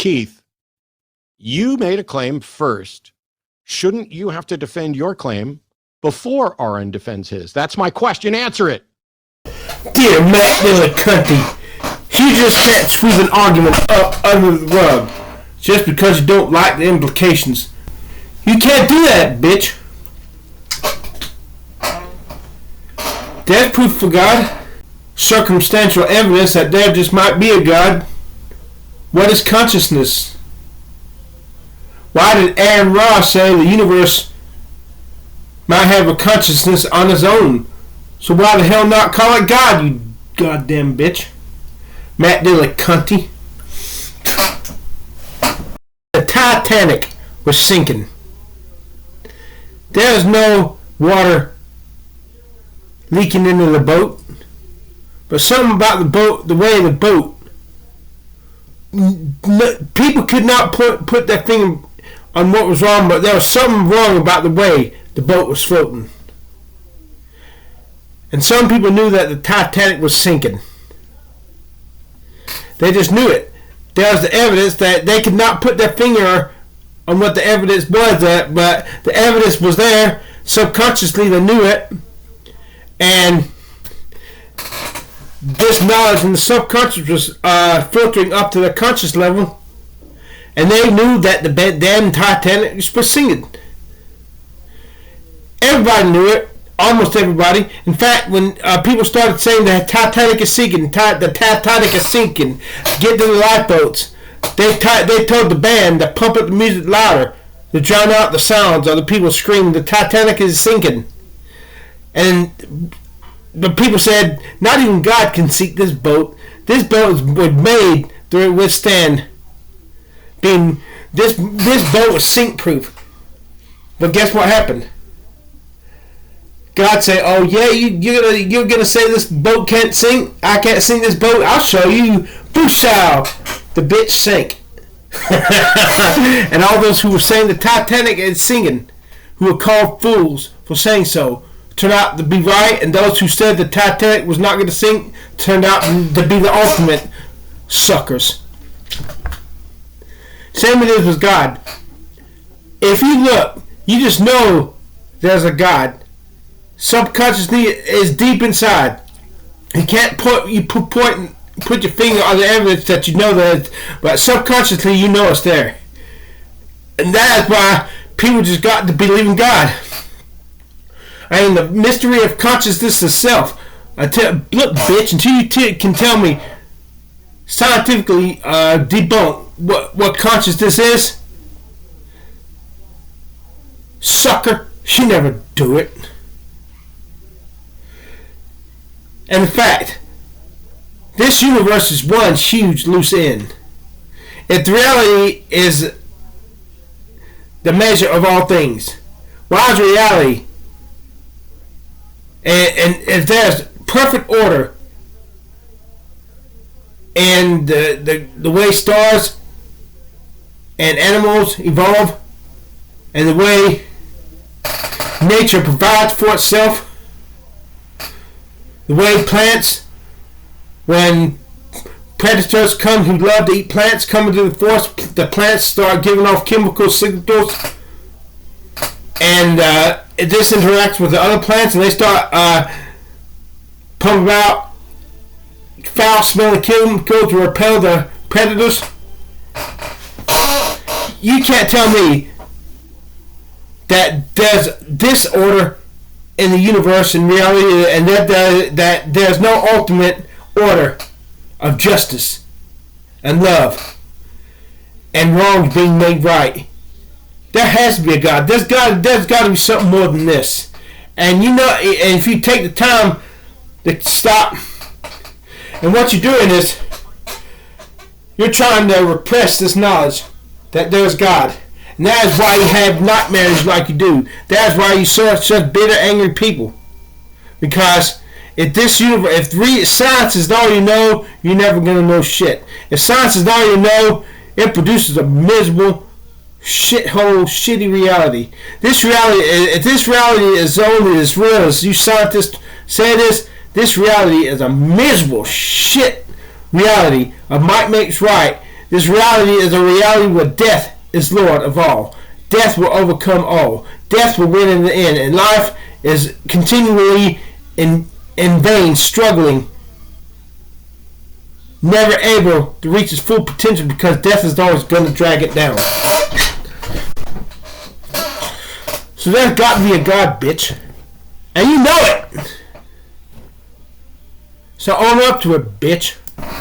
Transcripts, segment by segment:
Keith, you made a claim first. Shouldn't you have to defend your claim before Aaron defends his? That's my question. Answer it. Dear Matt Millicanti, you just can't sweep an argument up under the rug just because you don't like the implications. You can't do that, bitch. There's proof for God. Circumstantial evidence that there just might be a God. What is consciousness? Why did Aaron Ross say the universe might have a consciousness on its own? So why the hell not call it God, you goddamn bitch? Matt Millicanti. The Titanic was sinking. There was no water leaking into the boat, but something about the boat, the way of the boat, people could not put their finger on what was wrong, but there was something wrong about the way the boat was floating. And some people knew that the Titanic was sinking. They just knew it. There was the evidence that they could not put their finger on what the evidence was at, but the evidence was there. Subconsciously they knew it. And this knowledge in the subconscious was filtering up to the conscious level. And they knew that the damn Titanic was sinking. Everybody knew it. Almost everybody. In fact, when people started saying the Titanic is sinking, the Titanic is sinking, get to the lifeboats, they told the band to pump up the music louder to drown out the sounds of the people screaming, the Titanic is sinking. And the people said, not even God can sink this boat. This boat was made to withstand being, this boat was sink proof. But guess what happened? God say, oh yeah, you're gonna say this boat can't sink? I can't sink this boat? I'll show you. Booshao! The bitch sank. And all those who were saying the Titanic is sinking, who were called fools for saying so, turned out to be right, and those who said the Titanic was not going to sink turned out to be the ultimate suckers. Same it is with God. If you look, you just know there's a God. Subconsciously is deep inside. You can't put your finger on the evidence that you know that, but subconsciously you know it's there. And that is why people just got to believe in God. I mean, the mystery of consciousness itself. Look, bitch, until you can tell me scientifically debunk what consciousness is, sucker, you never do it. And in fact, this universe is one huge loose end. If the reality is the measure of all things, why is reality? And if there's perfect order and the way stars and animals evolve and the way nature provides for itself, the way plants, when predators come who love to eat plants come into the forest, the plants start giving off chemical signals, and this interacts with the other plants, and they start pumping out foul-smelling chemicals to repel the predators. You can't tell me that there's disorder in the universe and reality, and that there's no ultimate order of justice and love and wrongs being made right. There has to be a God. There's got to be something more than this. And you know, and if you take the time to stop, and what you're doing is you're trying to repress this knowledge that there's God. And that is why you have nightmares like you do. That is why you such bitter, angry people. Because if this universe, if science is all you know, you're never gonna know shit. If science is all you know, it produces a miserable, shithole, shitty reality. This reality, if this reality is only as real as you scientists say it is, this reality is a miserable shit reality of might makes right This reality is a reality where death is Lord of all. Death will overcome all. Death will win in the end. And life is continually in vain, struggling, never able to reach its full potential because death is always going to drag it down. So there's got to be a God, bitch. And you know it. So own up to it, bitch.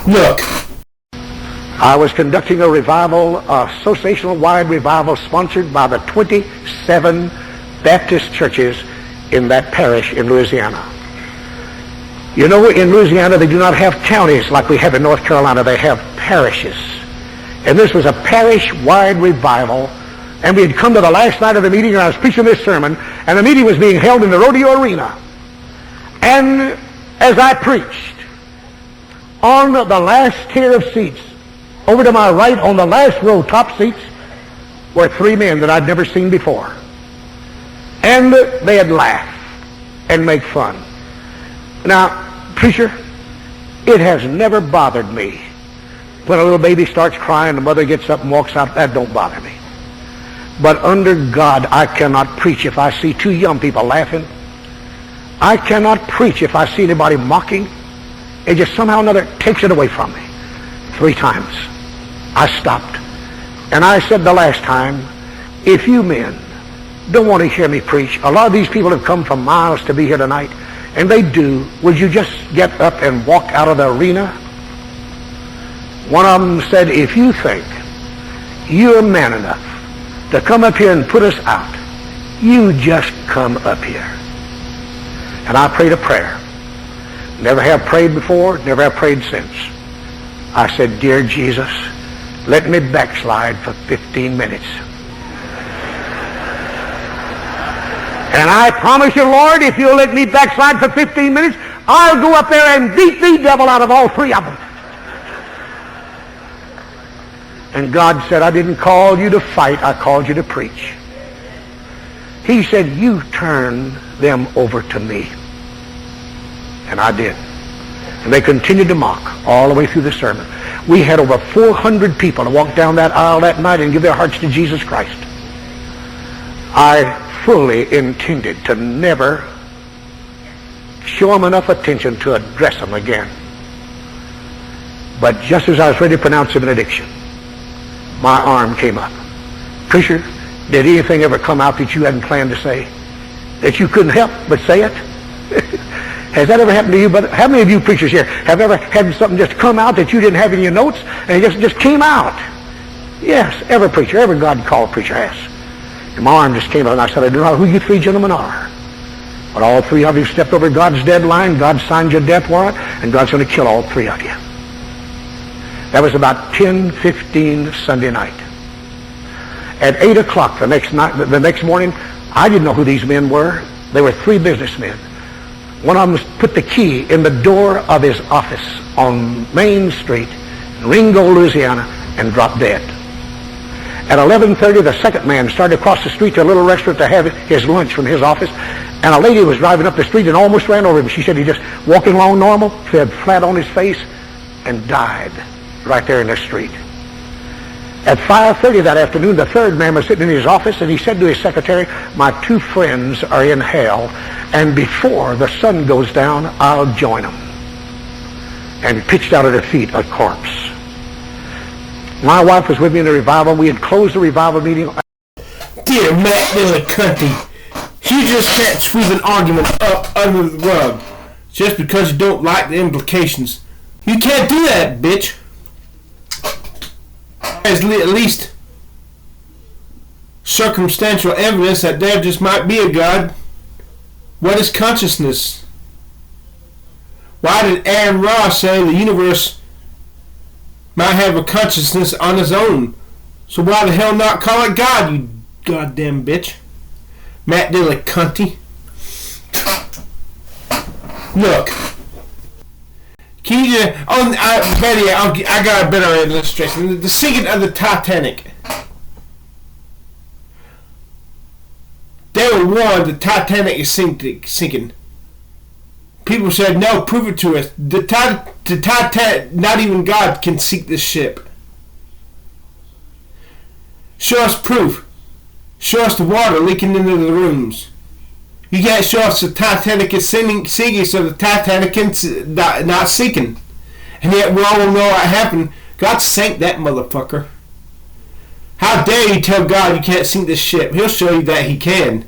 Look. I was conducting a revival, a associational-wide revival sponsored by the 27 Baptist churches in that parish in Louisiana. You know, in Louisiana, they do not have counties like we have in North Carolina. They have parishes. And this was a parish-wide revival. And we had come to the last night of the meeting, and I was preaching this sermon, and the meeting was being held in the rodeo arena. And as I preached, on the last tier of seats, over to my right, on the last row, top seats, were three men that I'd never seen before. And they'd laugh and make fun. Now, preacher, it has never bothered me. When a little baby starts crying, the mother gets up and walks out, that don't bother me. But under God, I cannot preach if I see two young people laughing. I cannot preach if I see anybody mocking. It just somehow or another takes it away from me. 3 times. I stopped. And I said the last time, if you men don't want to hear me preach, a lot of these people have come from miles to be here tonight, and they do, would you just get up and walk out of the arena? One of them said, if you think you're man enough to come up here and put us out, you just come up here. And I prayed a prayer. Never have prayed before, never have prayed since. I said, dear Jesus, let me backslide for 15 minutes. And I promise you, Lord, if you'll let me backslide for 15 minutes, I'll go up there and beat the devil out of all 3 of them. And God said, I didn't call you to fight, I called you to preach. He said, you turn them over to me. And I did. And they continued to mock all the way through the sermon. We had over 400 people to walk down that aisle that night and give their hearts to Jesus Christ. I fully intended to never show them enough attention to address them again. But just as I was ready to pronounce the benediction, my arm came up. Preacher, did anything ever come out that you hadn't planned to say? That you couldn't help but say it? Has that ever happened to you? But how many of you preachers here have ever had something just come out that you didn't have in your notes and it just came out? Yes, every preacher, every God-called preacher has. And my arm just came out and I said, I don't know who you 3 gentlemen are. But all 3 of you stepped over God's deadline, God signed your death warrant, and God's going to kill all 3 of you. That was about 10:15 Sunday night. At 8 o'clock the next morning, I didn't know who these men were. They were 3 businessmen. One of them put the key in the door of his office on Main Street in Ringo, Louisiana, and dropped dead. At 11:30, the second man started across the street to a little restaurant to have his lunch from his office, and a lady was driving up the street and almost ran over him. She said he just walking along normal, fell flat on his face, and died right there in the street. At 5:30 that afternoon, the third man was sitting in his office, and he said to his secretary, my 2 friends are in hell, and before the sun goes down, I'll join them. And pitched out at her feet a corpse. My wife was with me in the revival. We had closed the revival meeting. Dear Matt Millicanti, you just can't sweep an argument up under the rug just because you don't like the implications. You can't do that, bitch. There's at least circumstantial evidence that there just might be a God. What is consciousness? Why did Aaron Ross say the universe might have a consciousness on its own? So why the hell not call it God, you goddamn bitch? Matt Millicanti. Look. Can you just... Oh, I got a better illustration. The sinking of the Titanic. They were warned the Titanic is sinking. People said, no, prove it to us. The Titanic, not even God can sink this ship. show us proof. Show us the water leaking into the rooms. You can't show us the Titanic is sinking, so the Titanic is not sinking. And yet we all know what happened. God sank that motherfucker. How dare you tell God you can't sink this ship? He'll show you that he can.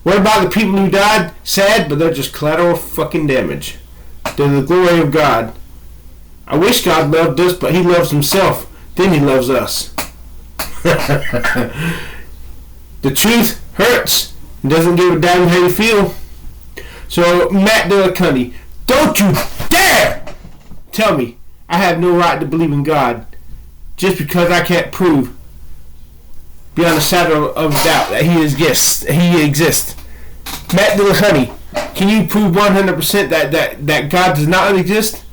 What about the people who died? Sad, but they're just collateral fucking damage. They're the glory of God. I wish God loved us, but he loves himself. Then he loves us. The truth hurts. It doesn't give a damn how you feel. So, Matt Delaconte, don't you dare tell me I have no right to believe in God just because I can't prove beyond a shadow of doubt that he exists. Matt Delaconte, can you prove 100% that God does not exist?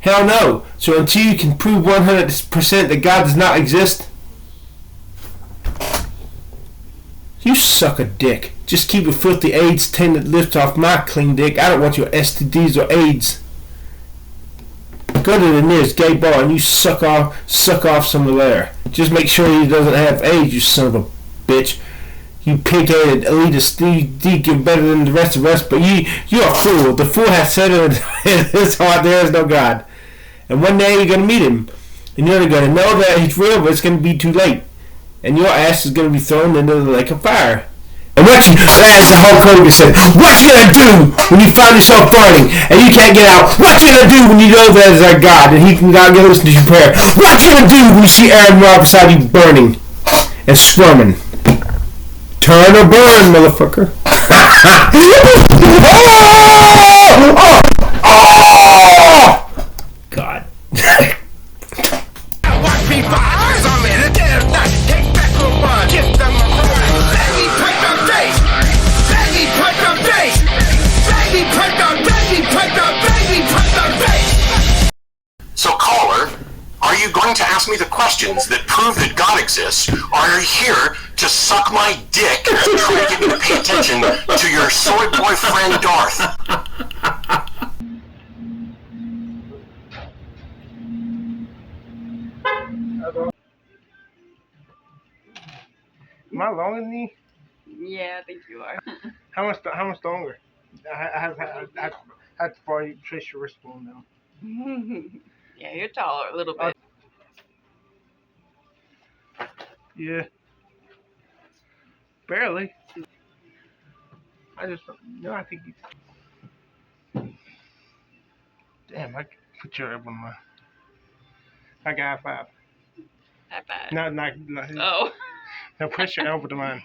Hell no. So until you can prove 100% that God does not exist, you suck a dick. Just keep your filthy AIDS tainted lips off my clean dick. I don't want your STDs or AIDS. Go to the nearest gay bar and you suck off some of there. Just make sure he doesn't have AIDS, you son of a bitch. You pig-headed elitist, you think you're better than the rest of us, but you're a fool. The fool has said in his heart there is no God. And one day you're going to meet him. And you're going to know that he's real, but it's going to be too late. And your ass is going to be thrown into the lake of fire. And as the Hulk Hogan said, what you gonna do when you find yourself burning and you can't get out? What you gonna do when you know there's a God and he can God listen to your prayer? What you gonna do when you see Aaron Robb beside you burning and squirming? Turn or burn, motherfucker. God. Watch me for hours on me. The dead of night. Take back the one. Give them a ride. Let me put the face. Let me put the face. Let me put the face. So, caller, are you going to ask me the questions that prove that God exists, or are you here to suck my dick and try to get me to pay attention to your soy boy friend Darth? Am I longer than you? Yeah, I think you are. How much longer? I have to follow trace your wristbone now. Yeah, you're taller a little bit. Yeah. Barely. I think you. Damn, I could put your elbow on mine. I got high five. High five. No, Oh. no, press your elbow to mine.